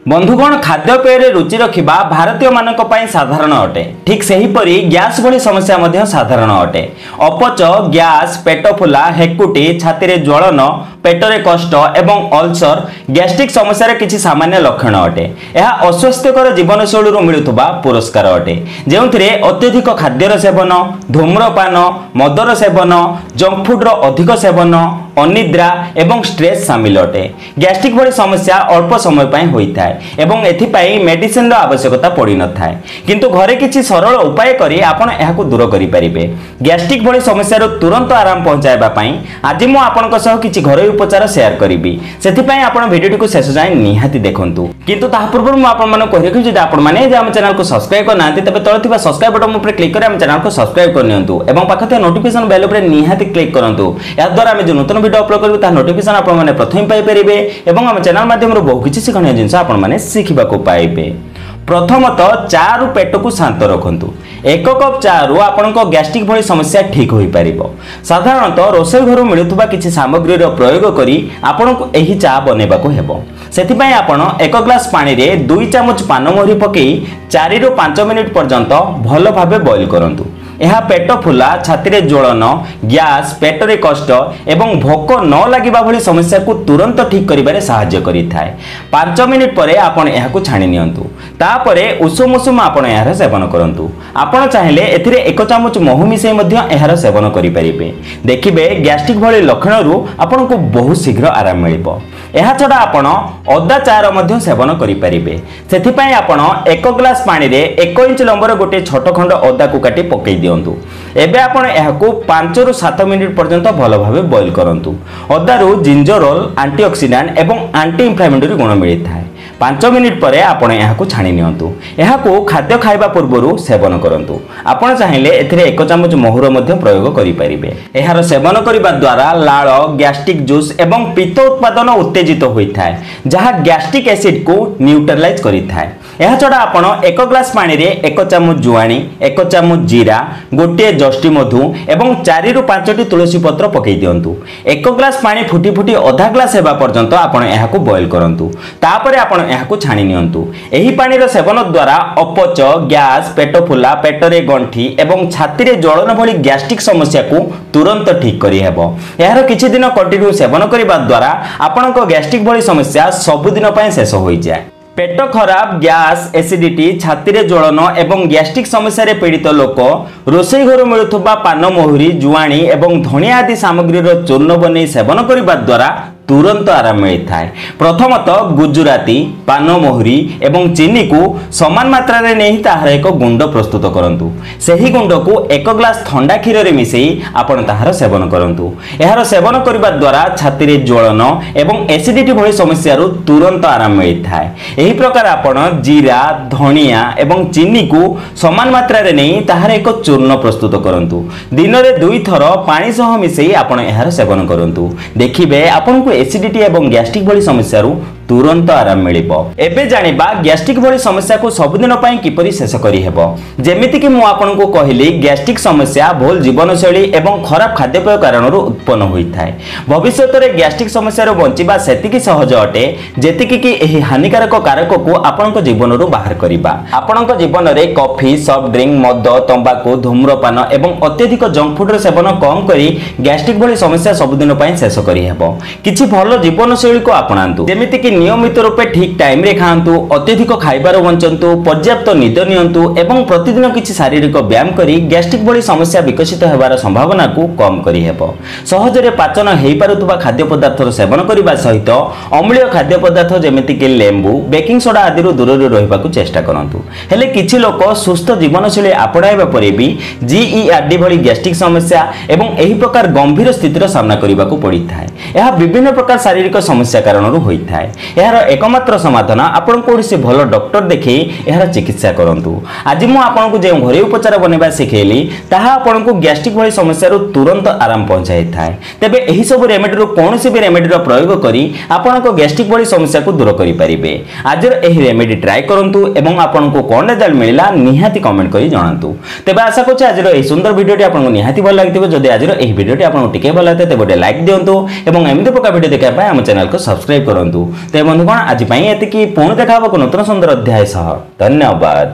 बंधुगण खाद्यपेय रुचि रखा भारतीय मानक पई साधारण अटे। ठीक सेहीपरि गैस भली समस्या मध्य साधारण अटे। अपच, गैस, पेट फुला, हेकुटी, छाती रे ज्वलन, पेटरे कष्ट एवं अल्सर गैस्ट्रिक समस्या किसी सामान्य लक्षण अटे। यह अस्वास्थ्यकर जीवनशैली मिलुवा पुरस्कार अटे, जो अत्यधिक खाद्यर सेवन, धूम्रपान, मदर सेवन, जंक फुड्र अधिक सेवन, अनिद्रा एवं स्ट्रेस सामिल अटे। गैस्ट्रिक भली समस्या अल्प समय पई होइथाय एवं एथिपाई मेडिसिन रो आवश्यकता पड़ी न थाए, किंतु घरे किछि सरल उपाय करी आपण एहाकु दूर करि परिबे। गैस्ट्रिक भली समस्या रो तुरंत आराम पहुंचाइबा पई आज मु आपनक सह किछि घरोई उपचार शेयर करिबी। सेथिपाई आपण भिडियोटी को शेष जाय निहाती देखंतु। किंतु ता पूर्व मु आपण माने कहि रखि जे आपण माने जे हम चैनल को सब्सक्राइब कर नांती तबे तळे थिबा सब्सक्राइब बटन ऊपर क्लिक करी हम चैनल को सब्सक्राइब कर नियंतु एवं पाखते नोटिफिकेशन बेल ऊपर निहाती क्लिक करंतु। या द्वारा हम जे नूतन वीडियो अपलोड करबो ता नोटिफिकेशन आपण माने प्रथम पाई परिबे एवं हम चैनल माध्यम रो बहु किछि सिखणीय जिंस आपण माने सिखिबा को पाइबे। प्रथमतः चारु पेट को शांत रखंतु। एक कप चारु आपनक गैस्ट्रिक भली समस्या ठीक होई परिबो। साधारणतः रोषेई घर मिलुथुबा किछि सामग्री रो प्रयोग करी आपनक एही चा बनेबा को हेबो। सेथिपई आपण एक ग्लास पानी रे 2 चम्मच पानमोहरी पकई 4 रु 5 मिनिट पर्यंत भलो भाबे बॉईल करंतु। यह पेट फुला, छाती रे ज्वलन, गैस, पेटरे कष्ट एवं भोक न लागिबा भली समस्या को तुरंत ठीक करिबारे सहाय्य करिथाय। 5 मिनिट परे आपण एहाकु छाणी नियंतु। तापरे उषुम उषुम आपण एहार सेवन करंतु। आपण चाहिले एथिरे 1 चम्मच महू मिसै मध्य एहार सेवन करि परिबे। देखिबे गैस्ट्रिक भली लक्षण रु आपनको बहुत शीघ्र आराम मिलिबो। एहा छडा आपण अदा चार मध्य सेवन करि परिबे। सेथिपई आपण 1 ग्लास पानी रे 1 इंच लंबर गोटे छोट खंड अदा को काटी पकई दियंतु। एबे आपण एहाकु 5 रु 7 मिनिट पर्यंत भलो भाबे बॉईल करंतु। अदारु जिंजरोल, एंटीऑक्सीडेंट एवं एंटी इन्फ्लेमेटरी गुण मिलिथाय। 5 मिनिट परे आपण एहाकु छाणी नियंतु। एहाकु खाद्य खाइबा पूर्वरु सेवन करंतु। आपण चाहिले एथिरे 1 चम्मच महूर मध्य प्रयोग करि परिबे। एहार सेवन करिबा द्वारा लाळ, गैस्ट्रिक जूस एवं पित्त उत्पादन उत्तेजित होइथाय, जहा गैस्ट्रिक एसिड को न्यूट्रलाइज करिथाय। एहा छडा आपण 1 ग्लास पानी रे 1 चम्मच जुआणी, 1 चम्मच जीरा, गोटे जष्टी मधु एवं 4 रु 5 टी तुलसी पत्र पकई दियंतु। 1 ग्लास पानी फुटी फुटी आधा ग्लास हेबा पर्यंत आपण एहाकु बॉईल करंतु। तापरे आपण एहाकु छाणी नियंतु। एही पानी रो सेवन द्वारा अपच, गैस, पेट फुला, पेटरे गंठी एवं छाती रे ज्वलन भली गैस्ट्रिक समस्या को तुरंत ठीक करि हेबो। एहार किछि दिन कंटिन्यू सेवन करिबा द्वारा आपनक गैस्ट्रिक भली समस्या सब दिन पय शेष होई जाय। पेट खराब, गैस, एसिडिटी, छाती रे ज्वलन एवं गैस्ट्रिक समस्या रे पीड़ित लोक रोषेई घर मिलुथुबा पानमोहरी, जुआणी एवं धनिया आदि सामग्री रो चूर्ण बनै सेवन करिबा द्वारा तुरंत आराम मिलता है। प्रथमतः गुजराती, पानमोहरी एवं चीनी को समान मात्रा रे नहीं ताहार एक गुंड प्रस्तुत करंतु। सही गुंड को 1 ग्लास ठंडा क्षीर रे मिसई आपण ताहार सेवन करंतु। एहार सेवन करिबा द्वारा छाती रे ज्वलन एवं एसिडिटी भली समस्या रो तुरंत आराम मिलता है। एही प्रकार आपण जीरा, धनिया एवं चीनी को समान मात्रा रे नहीं ताहार एक चूर्ण प्रस्तुत करंतु। दिन रे 2 थर पानी सह मिसई आपण एहार सेवन करंतु। देखिबे आपण एसिडिटी एवं गैस्ट्रिक भली समस्या रु तुरंत आराम मिलिबो। एबे जानिबा गैस्ट्रिक भली समस्या को सब दिन पई किपरि शेष करि हेबो। जेमिति कि मु आपन को कहली गैस्ट्रिक समस्या भूल जीवनशैली एवं खराब खाद्यपेय कारणरू उत्पन्न होइथाय। भविष्यत रे गैस्ट्रिक समस्या रो बंचिबा सेतिकी सहज अटे जेतिकी कि एही हानिकारक कारक को आपन जीवन रु बाहर करिबा। आपन जीवन रे कॉफी, सॉफ्ट ड्रिंक, मद, तंबाकू, धूम्रपान एवं अत्यधिक जंक फूड रो सेवन कम करी गैस्ट्रिक भली समस्या सब दिन पई शेष करि हेबो। किछि भलो जीवनशैली को अपनांतु, जेमिति कि नियमित रूपे ठीक टाइम रे खांतु, अत्यधिक खाइबार बंचंतु, पर्याप्त निद नियंतु एवं प्रतिदिन किछि शारीरिक व्यायाम करी गैस्ट्रिक भली समस्या विकसित हेबार संभावना को कम करि हेबो। सहज रे पाचन हेइ पारुतबा खाद्य पदार्थ सेवन करिबा सहित अम्लीय खाद्य पदार्थ जेमिति कि लेंबू, बेकिंग सोडा आदि दूर रे रहिबा को चेष्टा करंतु। हेले किछि लोक सुस्थ जीवनशैली अपनाइबा परे भी जीईआरडी भली गैस्ट्रिक समस्या एवं एही प्रकार गंभीर स्थितिर सामना करिबा को पड़िथाय। यह विभिन्न प्रकार शारीरिक समस्या कारणरू होइथाय। यार एकमात्र समाधान आपण कोसी भलो डॉक्टर देखि यार चिकित्सा करंतु। आज मु आपण को जे घरे उपचार बनेबा सिखेली ताहा आपण को गैस्ट्रिक भली समस्या रो तुरंत आराम पहुंचाई थाए। तबे एही सब रेमेडी रो कोनोसी भी रेमेडी रो प्रयोग करी आपण को गैस्ट्रिक भली समस्या को दूर करि परिबे। आज एही रेमेडी ट्राई करंतु एवं आपण को कोन रिजल्ट मिलिला निहाती कमेंट करी जणांतु। तबे आशा करछु आज एही सुंदर वीडियोटी आपण को निहाती भल लागिथिबो। जदि आज एही वीडियोटी आपण को टिके भल लागते तबे लाइक दियंतु एवं एमिति प्रकार वीडियो देखा पाए हम चैनल को सब्सक्राइब करंतु। ते बंधुगण आज एतिकी पुणी देखा नूतन सुंदर अध्याय सह धन्यवाद।